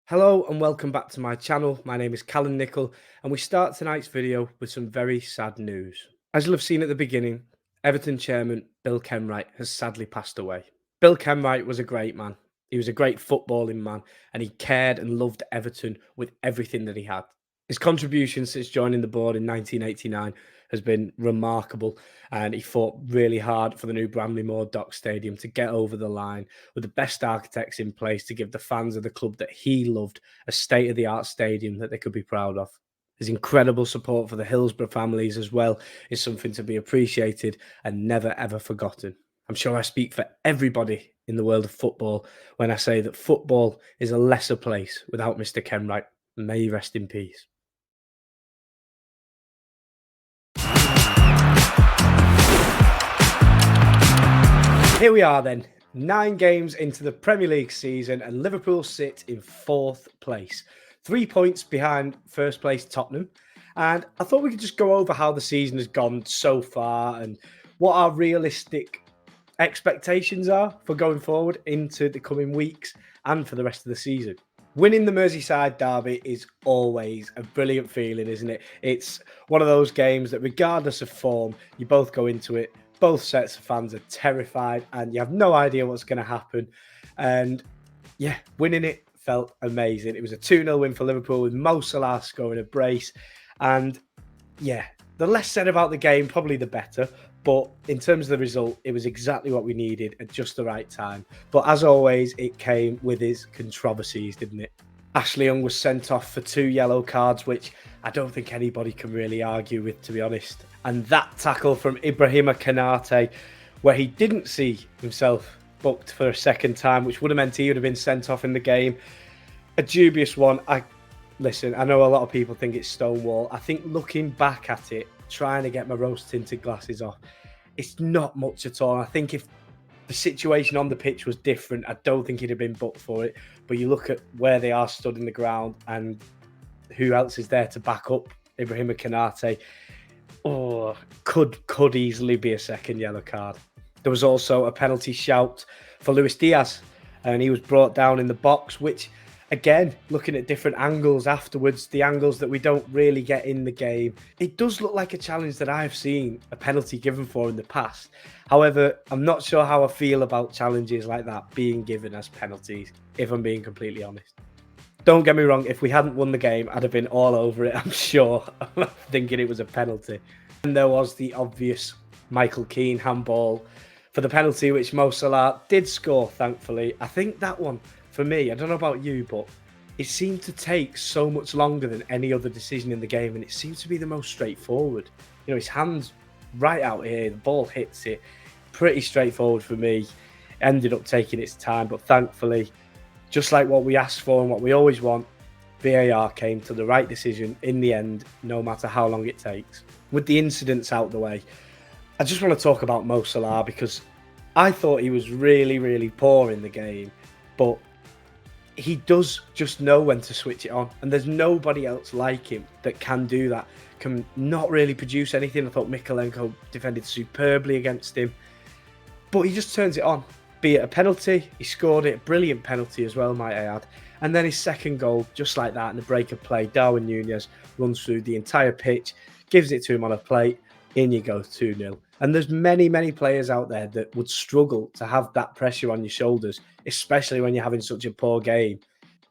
Hello and welcome back to my channel. My name is Callum Nicol and we start tonight's video with some very sad news. As you'll have seen at the beginning, Everton chairman Bill Kenwright has sadly passed away. Bill Kenwright was a great man. He was a great footballing man and he cared and loved Everton with everything that he had. His contribution since joining the board in 1989 has been remarkable, and he fought really hard for the new Bramley Moore Dock Stadium to get over the line with the best architects in place to give the fans of the club that he loved a state-of-the-art stadium that they could be proud of. His incredible support for the Hillsborough families as well is something to be appreciated and never ever forgotten. I'm sure I speak for everybody in the world of football when I say that football is a lesser place without Mr. Kenwright. May he rest in peace. Here we are then, 9 games into the Premier League season and Liverpool sit in 4th place. 3 points behind first place Tottenham. And I thought we could just go over how the season has gone so far and what our realistic expectations are for going forward into the coming weeks and for the rest of the season. Winning the Merseyside derby is always a brilliant feeling, isn't it? It's one of those games that regardless of form, you both go into it. Both sets of fans are terrified and you have no idea what's going to happen. And yeah, winning it felt amazing. It was a 2-0 win for Liverpool with Mo Salah scoring a brace. And yeah, the less said about the game, probably the better. But in terms of the result, it was exactly what we needed at just the right time. But as always, it came with its controversies, didn't it? Ashley Young was sent off for 2 yellow cards, which I don't think anybody can really argue with, to be honest. And that tackle from Ibrahima Konate, where he didn't see himself booked for a second time, which would have meant he would have been sent off in the game. A dubious one. Listen, I know a lot of people think it's Stonewall. I think looking back at it, trying to get my rose-tinted glasses off, it's not much at all. I think if the situation on the pitch was different, I don't think he'd have been booked for it. But you look at where they are stood in the ground and who else is there to back up Ibrahima Konate. Oh, could easily be a second yellow card. There was also a penalty shout for Luis Diaz, and he was brought down in the box, which, again, looking at different angles afterwards, the angles that we don't really get in the game, it does look like a challenge that I've seen a penalty given for in the past. However, I'm not sure how I feel about challenges like that being given as penalties, if I'm being completely honest. Don't get me wrong, if we hadn't won the game, I'd have been all over it, I'm sure, thinking it was a penalty. And there was the obvious Michael Keane handball for the penalty, which Mo Salah did score, thankfully. I think that one, for me, I don't know about you, but it seemed to take so much longer than any other decision in the game, and it seemed to be the most straightforward. You know, his hand's right out here, the ball hits it. Pretty straightforward for me. Ended up taking its time, but thankfully, just like what we asked for and what we always want, VAR came to the right decision in the end, no matter how long it takes. With the incidents out the way, I just want to talk about Mo Salah because I thought he was really, really poor in the game, but he does just know when to switch it on, and there's nobody else like him that can do that, can not really produce anything. I thought Mykolenko defended superbly against him, but he just turns it on. Be it a penalty, he scored it, a brilliant penalty as well, might I add. And then his second goal, just like that, in the break of play, Darwin Núñez runs through the entire pitch, gives it to him on a plate, in you go, 2-0. And there's many, many players out there that would struggle to have that pressure on your shoulders, especially when you're having such a poor game.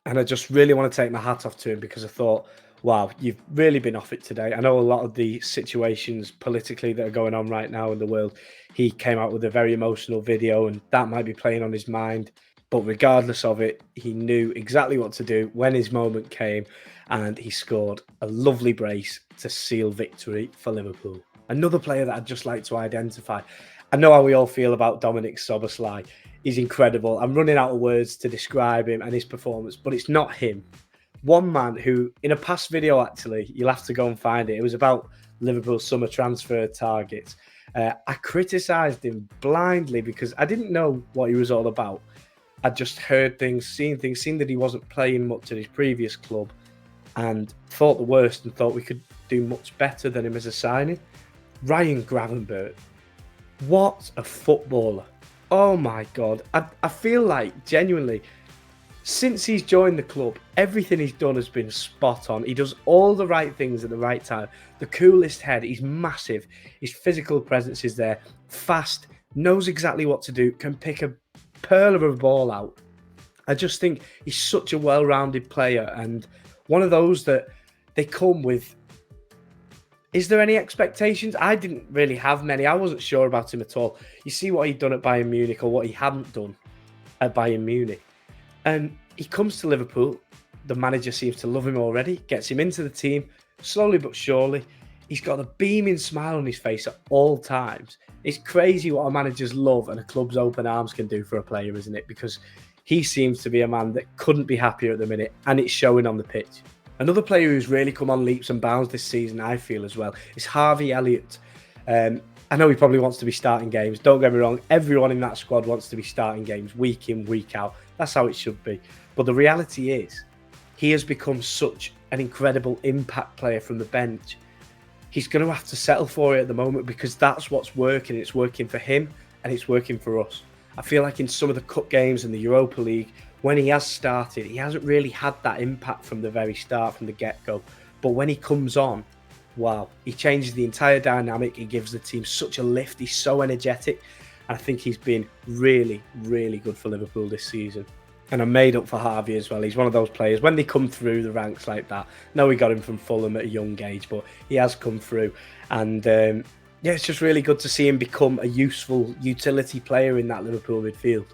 And I just really want to take my hat off to him because I thought, wow, you've really been off it today. I know a lot of the situations politically that are going on right now in the world, he came out with a very emotional video and that might be playing on his mind. But regardless of it, he knew exactly what to do when his moment came and he scored a lovely brace to seal victory for Liverpool. Another player that I'd just like to identify. I know how we all feel about Dominic Szoboszlai. He's incredible. I'm running out of words to describe him and his performance, but it's not him. One man who, in a past video actually, you'll have to go and find it. It was about Liverpool's summer transfer targets. I criticised him blindly because I didn't know what he was all about. I just heard things, seen that he wasn't playing much at his previous club and thought the worst and thought we could do much better than him as a signing. Ryan Gravenberch. What a footballer. Oh my God. I feel like, genuinely, Since he's joined the club, everything he's done has been spot on. He does all the right things at the right time. The coolest head, he's massive. His physical presence is there. Fast, knows exactly what to do, can pick a pearl of a ball out. I just think he's such a well-rounded player, and one of those that they come with. Is there any expectations? I didn't really have many. I wasn't sure about him at all. You see what he'd done at Bayern Munich or what he hadn't done at Bayern Munich. And he comes to Liverpool. The manager seems to love him already, gets him into the team, slowly but surely. He's got a beaming smile on his face at all times. It's crazy what a manager's love and a club's open arms can do for a player, isn't it? Because he seems to be a man that couldn't be happier at the minute, and it's showing on the pitch. Another player who's really come on leaps and bounds this season, I feel as well, is Harvey Elliott. I know he probably wants to be starting games. Don't get me wrong. Everyone in that squad wants to be starting games week in, week out. That's how it should be. But the reality is, he has become such an incredible impact player from the bench. He's going to have to settle for it at the moment because that's what's working. It's working for him and it's working for us. I feel like in some of the cup games in the Europa League, when he has started, he hasn't really had that impact from the very start, from the get-go. But when he comes on, wow, he changes the entire dynamic. He gives the team such a lift. He's so energetic. And I think he's been really, really good for Liverpool this season. And I'm made up for Harvey as well. He's one of those players, when they come through the ranks like that, no, we got him from Fulham at a young age, but he has come through. And yeah, it's just really good to see him become a useful utility player in that Liverpool midfield.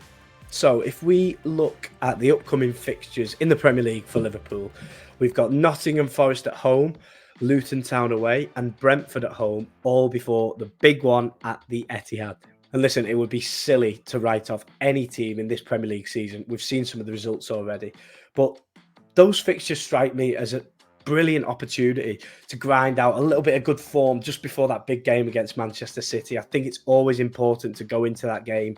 So if we look at the upcoming fixtures in the Premier League for Liverpool, we've got Nottingham Forest at home, Luton Town away, and Brentford at home, all before the big one at the Etihad. And listen, it would be silly to write off any team in this Premier League season. We've seen some of the results already. But those fixtures strike me as a brilliant opportunity to grind out a little bit of good form just before that big game against Manchester City. I think it's always important to go into that game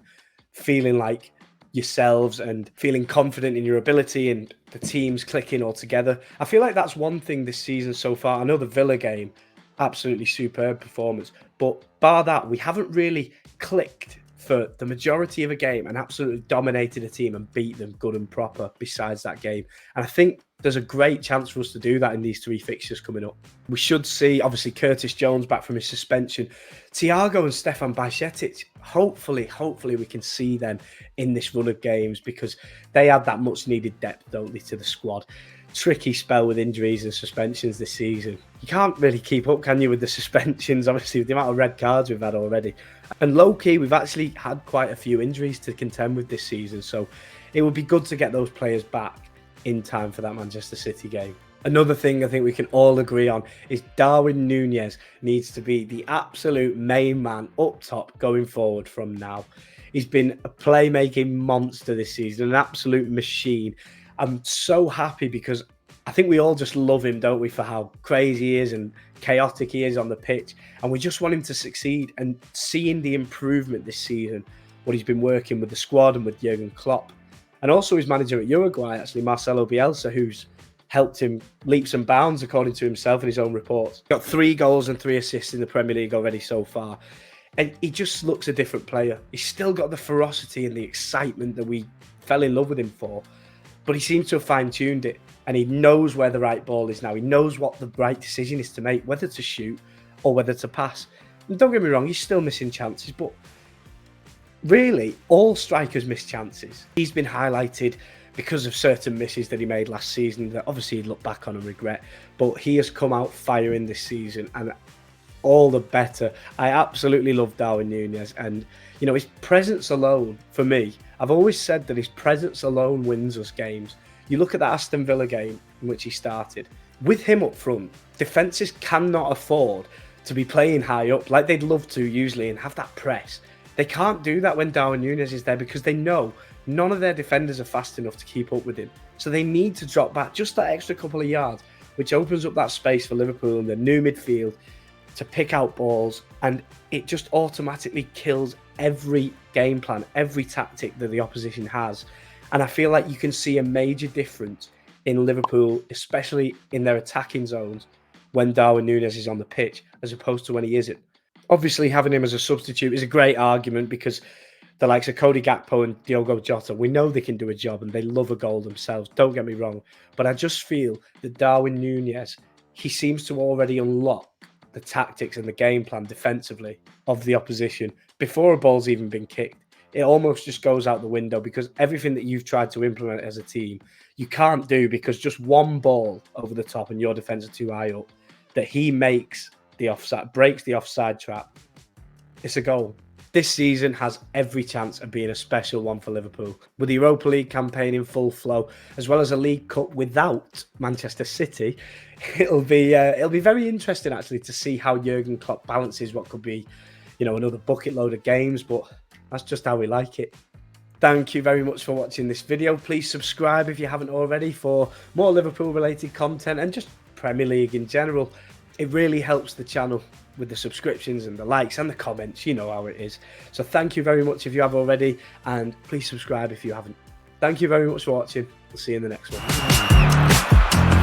feeling like yourselves and feeling confident in your ability and the teams clicking all together. I feel like that's one thing this season so far. I know the Villa game, absolutely superb performance, but bar that, we haven't really clicked for the majority of a game and absolutely dominated a team and beat them good and proper besides that game. And I think there's a great chance for us to do that in these three fixtures coming up. We should see, obviously, Curtis Jones back from his suspension. Thiago and Stefan Bajcetic, hopefully we can see them in this run of games because they add that much needed depth, don't they, to the squad. Tricky spell with injuries and suspensions this season. You can't really keep up, can you, with the suspensions, obviously, with the amount of red cards we've had already. And low-key, we've actually had quite a few injuries to contend with this season, so it would be good to get those players back in time for that Manchester City game. Another thing I think we can all agree on is Darwin Núñez needs to be the absolute main man up top going forward from now. He's been a playmaking monster this season, an absolute machine. I'm so happy because I think we all just love him, don't we, for how crazy he is and chaotic he is on the pitch. And we just want him to succeed, and seeing the improvement this season, what he's been working with the squad and with Jurgenklopp, and also his manager at Uruguay, actually, Marcelo Bielsa, who's helped him leaps and bounds, according to himself in his own reports. Got 3 goals and 3 assists in the Premier League already so far. And he just looks a different player. He's still got the ferocity and the excitement that we fell in love with him for. But he seems to have fine-tuned it, and he knows where the right ball is now. He knows what the right decision is to make, whether to shoot or whether to pass. And don't get me wrong, he's still missing chances, but really, all strikers miss chances. He's been highlighted because of certain misses that he made last season that obviously he'd look back on and regret. But he has come out firing this season, and all the better. I absolutely love Darwin Núñez, and you know, his presence alone, for me, I've always said that his presence alone wins us games. You look at that Aston Villa game in which he started. With him up front, defences cannot afford to be playing high up like they'd love to usually and have that press. They can't do that when Darwin Núñez is there because they know none of their defenders are fast enough to keep up with him. So they need to drop back just that extra couple of yards, which opens up that space for Liverpool in the new midfield to pick out balls, and it just automatically kills every game plan, every tactic that the opposition has. And I feel like you can see a major difference in Liverpool, especially in their attacking zones, when Darwin Núñez is on the pitch, as opposed to when he isn't. Obviously, having him as a substitute is a great argument because the likes of Cody Gakpo and Diogo Jota, we know they can do a job and they love a goal themselves. Don't get me wrong. But I just feel that Darwin Núñez, he seems to already unlock the tactics and the game plan defensively of the opposition before a ball's even been kicked. It almost just goes out the window because everything that you've tried to implement as a team, you can't do because just one ball over the top and your defence are too high up, that he makes the offside, breaks the offside trap. It's a goal. This season has every chance of being a special one for Liverpool. With the Europa League campaign in full flow, as well as a League Cup without Manchester City, it'll be very interesting actually to see how Jurgenklopp balances what could be, another bucket load of games, but that's just how we like it. Thank you very much for watching this video. Please subscribe if you haven't already for more Liverpool related content and just Premier League in general. It really helps the channel with the subscriptions and the likes and the comments. You know how it is. So thank you very much if you have already, and please subscribe if you haven't. Thank you very much for watching. We'll see you in the next one.